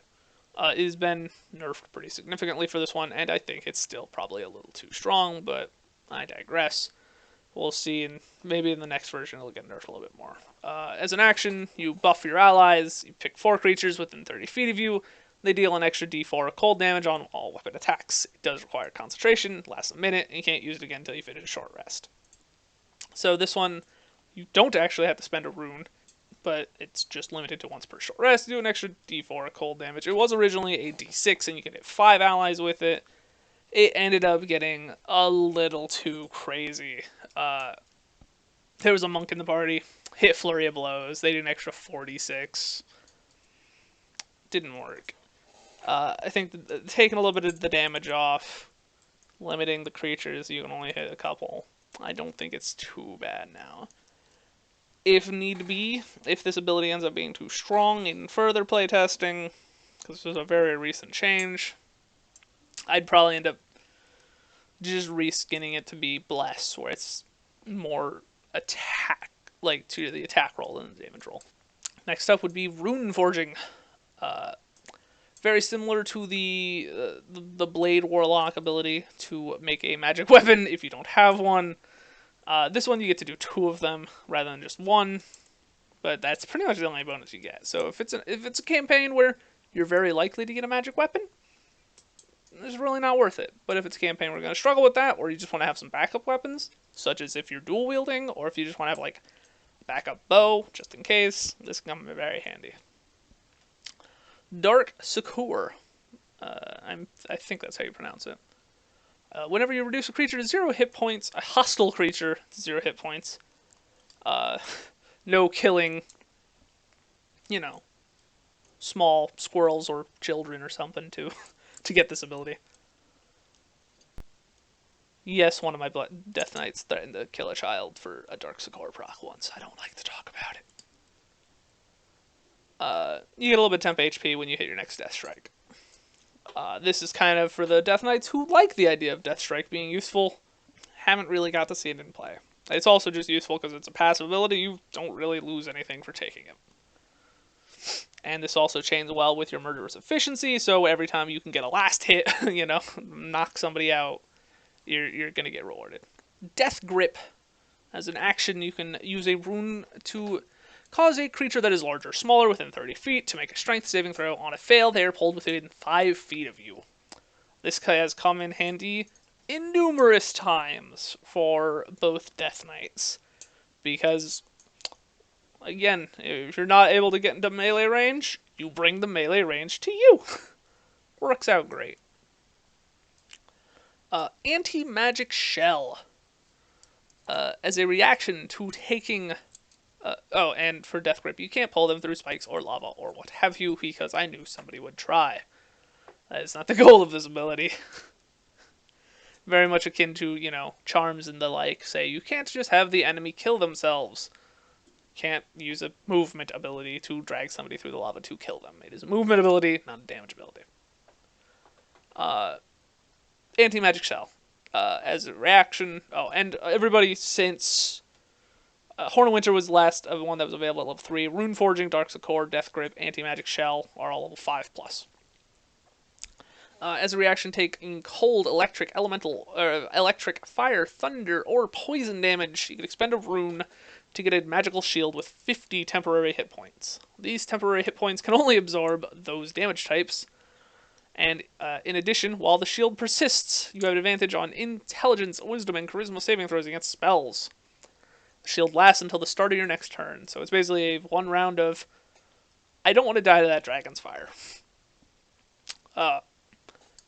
Speaker 1: has been nerfed pretty significantly for this one, and I think it's still probably a little too strong, but I digress. We'll see, and maybe in the next version it'll get nerfed a little bit more. As an action, you buff your allies, you pick 4 creatures within 30 feet of you, they deal an extra d4 of cold damage on all weapon attacks. It does require concentration, lasts a minute, and you can't use it again until you finish a short rest. So this one, you don't actually have to spend a rune, but it's just limited to once per short rest. You do an extra d4 of cold damage. It was originally a d6, and you could hit 5 allies with it. It ended up getting a little too crazy. There was a monk in the party, hit Flurry of Blows. They did an extra 46. Didn't work. I think taking a little bit of the damage off, limiting the creatures, you can only hit a couple. I don't think it's too bad now. If need be, if this ability ends up being too strong in further playtesting, because this was a very recent change, I'd probably end up just reskinning it to be Bless, where it's more attack, like to the attack roll than the damage roll. Next up would be Rune Forging. Very similar to the Blade Warlock ability to make a magic weapon if you don't have one. This one you get to do 2 of them rather than just 1, but that's pretty much the only bonus you get. So if it's a campaign where you're very likely to get a magic weapon, it's really not worth it. But if it's a campaign where you're going to struggle with that, or you just want to have some backup weapons, such as if you're dual wielding, or if you just want to have like a backup bow, just in case, this can come in very handy. Dark Succor. I think that's how you pronounce it. Whenever you reduce a creature to 0 hit points, a hostile creature to 0 hit points, no killing, you know, small squirrels or children or something to get this ability. Yes, one of my Death Knights threatened to kill a child for a Dark Succor proc once. I don't like to talk about it. You get a little bit of temp HP when you hit your next Death Strike. This is kind of for the Death Knights who like the idea of Death Strike being useful. Haven't really got to see it in play. It's also just useful because it's a passive ability. You don't really lose anything for taking it. And this also chains well with your Murderous efficiency, so every time you can get a last hit, you know, knock somebody out, you're going to get rewarded. Death Grip. As an action, you can use a rune to cause a creature that is larger or smaller within 30 feet to make a strength saving throw. On a fail, they are pulled within 5 feet of you. This has come in handy numerous times for both Death Knights, because again, if you're not able to get into melee range, you bring the melee range to you. Works out great. Anti-Magic Shell. As a reaction to taking... and for Death Grip, you can't pull them through spikes or lava or what have you, because I knew somebody would try. That is not the goal of this ability. Very much akin to, you know, charms and the like. Say, you can't just have the enemy kill themselves. Can't use a movement ability to drag somebody through the lava to kill them. It is a movement ability, not a damage ability. Anti-Magic Shell. As a reaction... Oh, and everybody since Horn of Winter was the last of one that was available at level 3. Rune Forging, Dark Core, Death Grip, Anti-Magic Shell are all level 5+. As a reaction, taking cold, electric, elemental, electric, fire, thunder, or poison damage, you can expend a rune to get a magical shield with 50 temporary hit points. These temporary hit points can only absorb those damage types. And in addition, while the shield persists, you have an advantage on intelligence, wisdom, and charisma saving throws against spells. The shield lasts until the start of your next turn, so it's basically one round of, I don't want to die to that dragon's fire.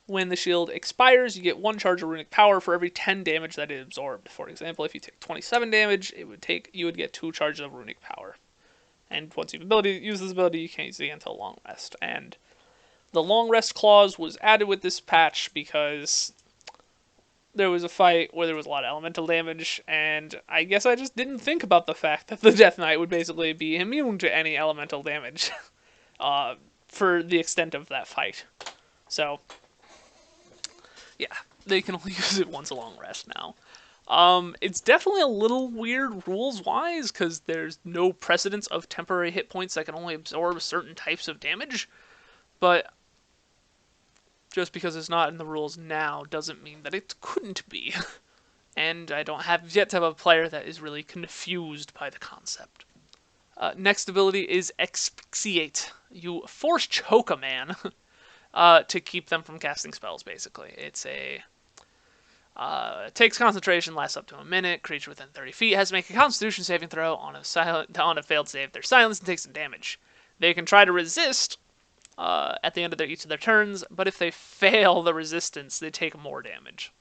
Speaker 1: When the shield expires, you get 1 charge of Runic Power for every 10 damage that it absorbed. For example, if you take 27 damage, you would get 2 charges of Runic Power. And once you use this ability, you can't use it again until long rest. And the long rest clause was added with this patch because there was a fight where there was a lot of elemental damage, and I guess I just didn't think about the fact that the Death Knight would basically be immune to any elemental damage for the extent of that fight. So, yeah, they can only use it once a long rest now. It's definitely a little weird rules-wise, because there's no precedence of temporary hit points that can only absorb certain types of damage, but just because it's not in the rules now doesn't mean that it couldn't be. And I don't have yet to have a player that is really confused by the concept. Next ability is Expectate. You force choke a man to keep them from casting spells, basically. It's a... takes concentration, lasts up to a minute. Creature within 30 feet has to make a Constitution saving throw on a failed save. They're silenced and take some damage. They can try to resist at the end of each of their turns, but if they fail the resistance, they take more damage.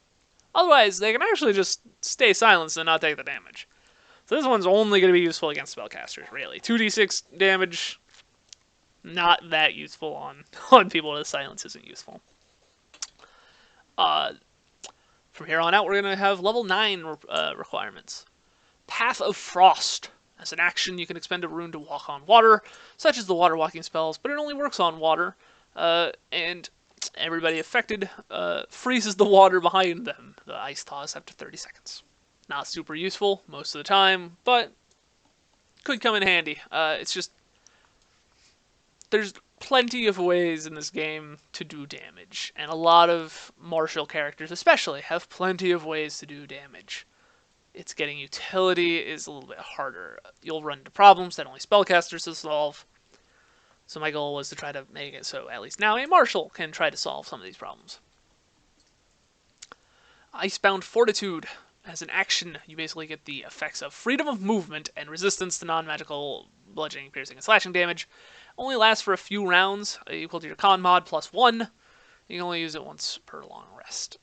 Speaker 1: Otherwise, they can actually just stay silenced and not take the damage. So this one's only going to be useful against spellcasters, really. 2d6 damage, not that useful on people. The silence isn't useful. From here on out, we're going to have level 9 requirements. Path of Frost. As an action, you can expend a rune to walk on water, such as the water walking spells, but it only works on water, and everybody affected freezes the water behind them. The ice thaws after 30 seconds. Not super useful most of the time, but could come in handy. It's just, there's plenty of ways in this game to do damage, and a lot of martial characters especially have plenty of ways to do damage. It's getting utility is a little bit harder. You'll run into problems that only spellcasters will solve. So my goal was to try to make it so at least now a martial can try to solve some of these problems. Icebound Fortitude. As an action, you basically get the effects of freedom of movement and resistance to non-magical bludgeoning, piercing, and slashing damage. Only lasts for a few rounds, equal to your con mod +1. You can only use it once per long rest.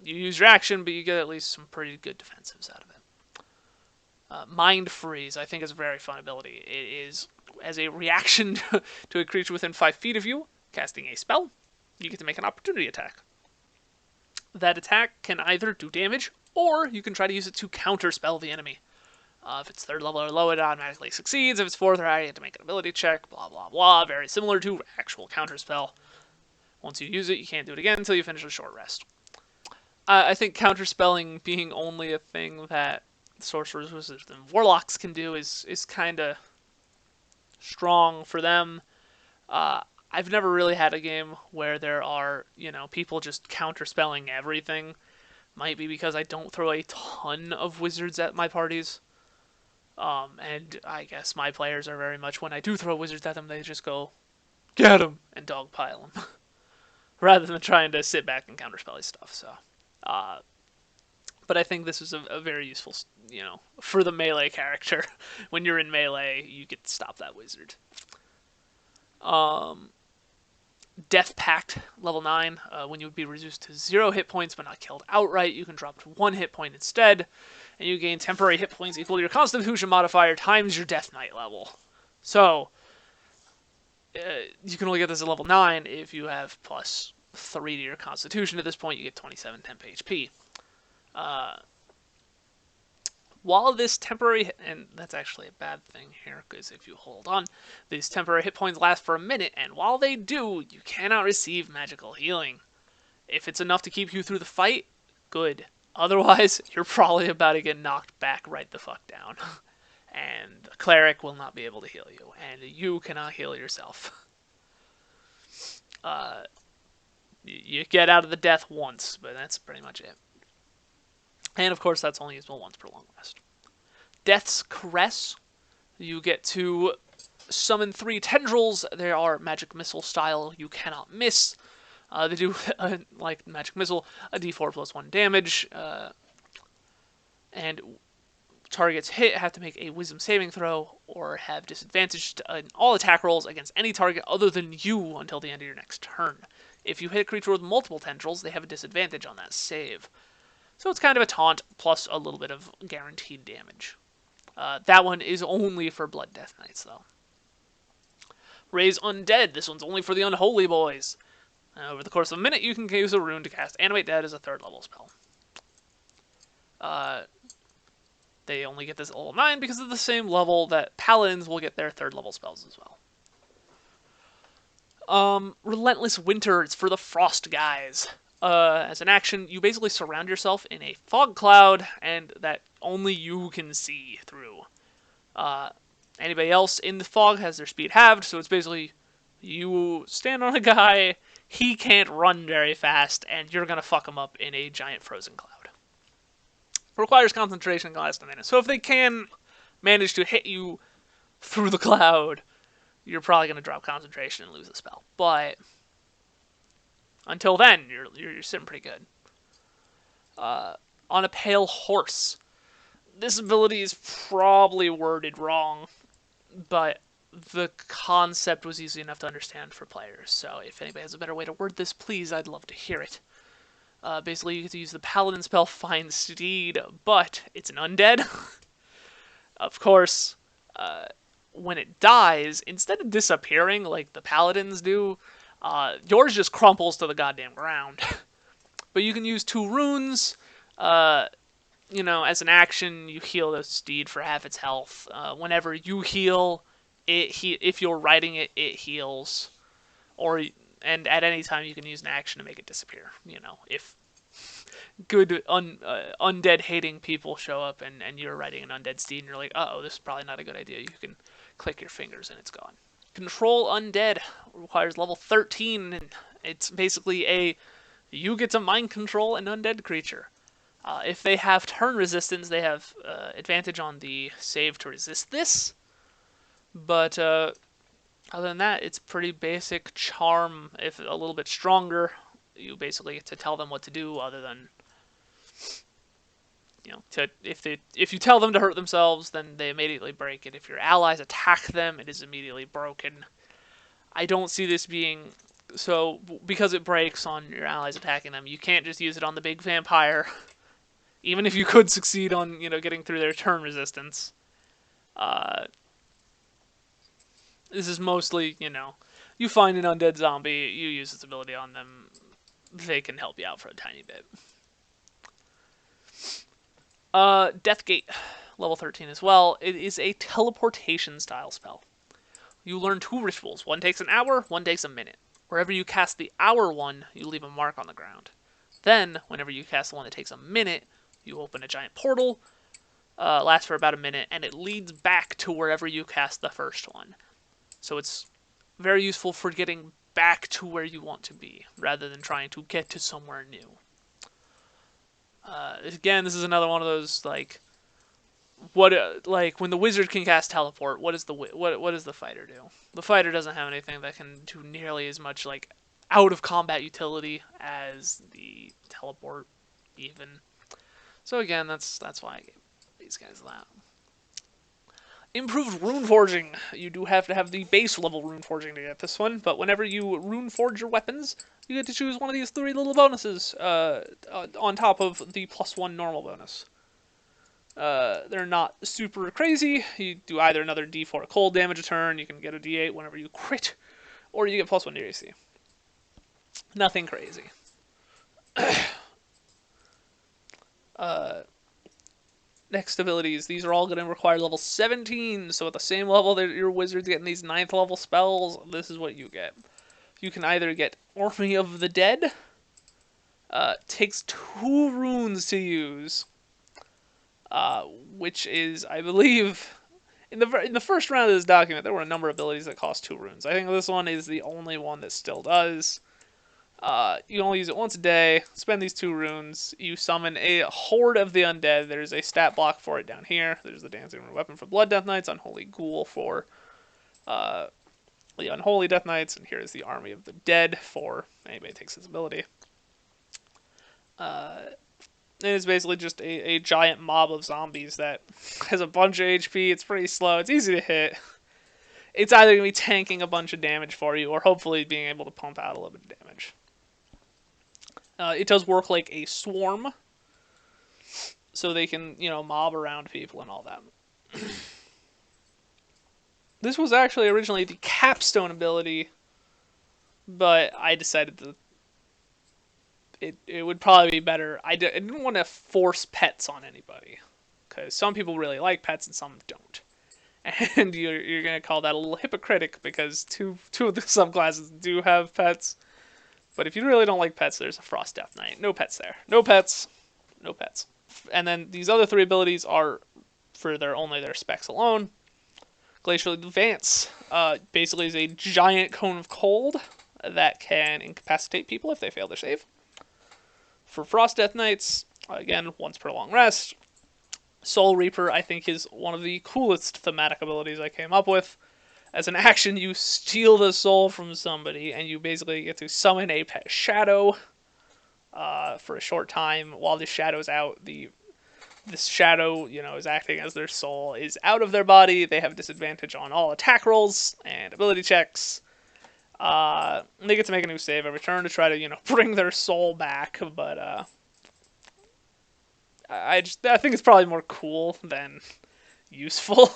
Speaker 1: You use your action, but you get at least some pretty good defensives out of it. Mind Freeze, I think, is a very fun ability. It is, as a reaction to a creature within 5 feet of you, casting a spell, you get to make an opportunity attack. That attack can either do damage, or you can try to use it to counterspell the enemy. If it's 3rd level or low, it automatically succeeds. If it's 4th or higher, you have to make an ability check, blah, blah, blah. Very similar to actual counterspell. Once you use it, you can't do it again until you finish a short rest. I think counterspelling being only a thing that sorcerers, wizards, and warlocks can do is kind of strong for them. I've never really had a game where there are, people just counterspelling everything. Might be because I don't throw a ton of wizards at my parties. And I guess my players are very much, when I do throw wizards at them, they just go, get them, and dogpile them. Rather than trying to sit back and counterspell stuff, so... but I think this is a very useful, for the melee character. When you're in melee, you get to stop that wizard. Death Pact, level 9. When you would be reduced to 0 hit points but not killed outright, you can drop to 1 hit point instead, and you gain temporary hit points equal to your Constitution modifier times your Death Knight level. So, you can only get this at level 9 if you have +3 to your Constitution. At this point, you get 27 temp HP. While this temporary, and that's actually a bad thing here, because if you hold on, these temporary hit points last for a minute, and while they do, you cannot receive magical healing. If it's enough to keep you through the fight, good. Otherwise, you're probably about to get knocked back right the fuck down. And the cleric will not be able to heal you, and you cannot heal yourself. You get out of the death once, but that's pretty much it. And of course, that's only usable once per long rest. Death's Caress. You get to summon 3 tendrils. They are magic missile style. You cannot miss. They do, like magic missile, a d4 plus 1 damage. And targets hit have to make a wisdom saving throw or have disadvantage in all attack rolls against any target other than you until the end of your next turn. If you hit a creature with multiple tendrils, they have a disadvantage on that save. So it's kind of a taunt plus a little bit of guaranteed damage. That one is only for Blood Death Knights, though. Raise Undead. This one's only for the Unholy Boys. Over the course of a minute, you can use a rune to cast Animate Dead as a 3rd level spell. They only get this at level 9 because of the same level that Paladins will get their 3rd level spells as well. Relentless Winter, it's for the Frost guys. As an action, you basically surround yourself in a fog cloud, and that only you can see through. Anybody else in the fog has their speed halved, so it's basically you stand on a guy, he can't run very fast, and you're going to fuck him up in a giant frozen cloud. Requires concentration and last a minute. So if they can manage to hit you through the cloud, you're probably going to drop concentration and lose the spell. But until then, you're sitting pretty good. On a Pale Horse. This ability is probably worded wrong, but the concept was easy enough to understand for players. So if anybody has a better way to word this, please, I'd love to hear it. Basically, you get to use the Paladin spell Find Steed, but it's an undead. Of course, when it dies, instead of disappearing like the Paladins do, yours just crumples to the goddamn ground. But you can use 2 runes. As an action, you heal the steed for half its health. Whenever you heal, if you're riding it, it heals. And at any time, you can use an action to make it disappear. If good undead-hating people show up and you're riding an undead steed and you're like, uh-oh, this is probably not a good idea, you can click your fingers and it's gone. Control Undead requires level 13, and it's basically you get to mind control an undead creature. If they have turn resistance, they have advantage on the save to resist this. But other than that, it's pretty basic charm. If a little bit stronger, you basically get to tell them what to do. Other than, if you tell them to hurt themselves, then they immediately break it. If your allies attack them, it is immediately broken. I don't see this being so because it breaks on your allies attacking them. You can't just use it on the big vampire. Even if you could succeed on, getting through their turn resistance. This is mostly, you find an undead zombie, you use this ability on them, they can help you out for a tiny bit. Deathgate, level 13 as well. It is a teleportation style spell. You learn 2 rituals. One takes an hour, one takes a minute. Wherever you cast the hour one, you leave a mark on the ground. Then, whenever you cast the one that takes a minute, you open a giant portal, lasts for about a minute, and it leads back to wherever you cast the first one. So it's very useful for getting back to where you want to be, rather than trying to get to somewhere new. Again, this is another one of those, when the wizard can cast teleport, what does the fighter do? The fighter doesn't have anything that can do nearly as much, out of combat utility as the teleport, even. So again, that's why I gave these guys that. Improved Rune Forging. You do have to have the base level Rune Forging to get this one, but whenever you Rune Forge your weapons, you get to choose one of these 3 little bonuses on top of the +1 normal bonus. They're not super crazy. You do either another d4 cold damage a turn, you can get a d8 whenever you crit, or you get +1 to your AC. Nothing crazy. Next abilities, these are all going to require level 17, so at the same level that your wizard's getting these 9th level spells, this is what you get. You can either get Army of the Dead, Takes 2 runes to use, which is, I believe, in the first round of this document, there were a number of abilities that cost 2 runes. I think this one is the only one that still does. You only use it once a day, spend these 2 runes, you summon a Horde of the Undead. There's a stat block for it down here. There's the Dancing Rune Weapon for Blood Death Knights, Unholy Ghoul for the Unholy Death Knights, and here is the Army of the Dead for anybody who takes this ability. And it's basically just a giant mob of zombies that has a bunch of HP. It's pretty slow. It's easy to hit. It's either going to be tanking a bunch of damage for you or hopefully being able to pump out a little bit of damage. It does work like a swarm, so they can, mob around people and all that. This was actually originally the capstone ability, but I decided that it would probably be better. I didn't want to force pets on anybody, because some people really like pets and some don't. And you're going to call that a little hypocritic, because two of the subclasses do have pets. But if you really don't like pets, there's a Frost Death Knight. No pets there. No pets. No pets. And then these other 3 abilities are for only their specs alone. Glacial Advance basically is a giant cone of cold that can incapacitate people if they fail their save. For Frost Death Knights, again, once per long rest. Soul Reaper, I think, is one of the coolest thematic abilities I came up with. As an action, you steal the soul from somebody, and you basically get to summon a pet shadow for a short time. While the shadow's out, this shadow, is acting as their soul, is out of their body. They have disadvantage on all attack rolls and ability checks. They get to make a new save every turn to try to, bring their soul back, but I think it's probably more cool than useful.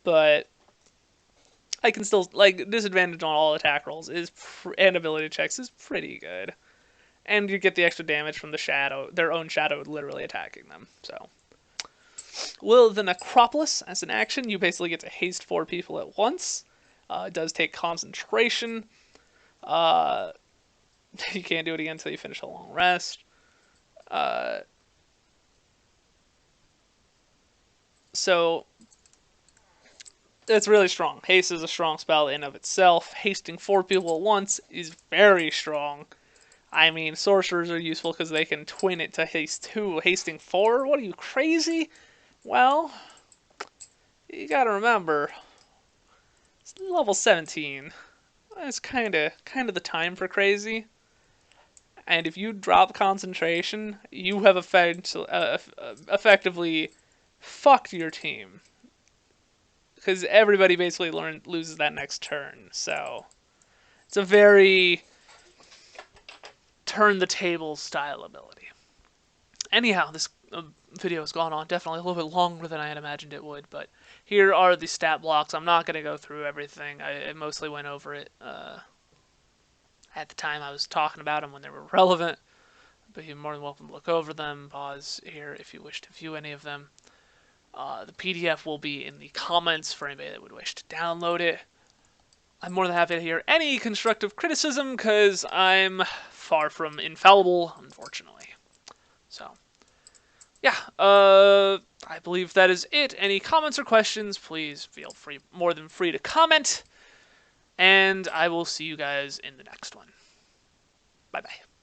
Speaker 1: But I can still, disadvantage on all attack rolls and ability checks is pretty good. And you get the extra damage from the shadow, their own shadow literally attacking them. So, Will of the Necropolis, as an action, you basically get to haste 4 people at once. It does take concentration. You can't do it again until you finish a long rest. So, it's really strong. Haste is a strong spell in of itself. Hasting 4 people at once is very strong. I mean, sorcerers are useful because they can twin it to haste 2. Hasting 4? What are you, crazy? Well, you gotta remember, it's level 17. That's kind of the time for crazy. And if you drop concentration, you have effectively fucked your team. Because everybody basically loses that next turn. So, it's a very turn the table style ability. Anyhow, this video has gone on definitely a little bit longer than I had imagined it would, but here are the stat blocks. I'm not going to go through everything. I mostly went over it at the time I was talking about them when they were relevant, but you're more than welcome to look over them. Pause here if you wish to view any of them. The PDF will be in the comments for anybody that would wish to download it. I'm more than happy to hear any constructive criticism, because I'm far from infallible, unfortunately. So, yeah, I believe that is it. Any comments or questions, please feel more than free to comment, and I will see you guys in the next one. Bye-bye.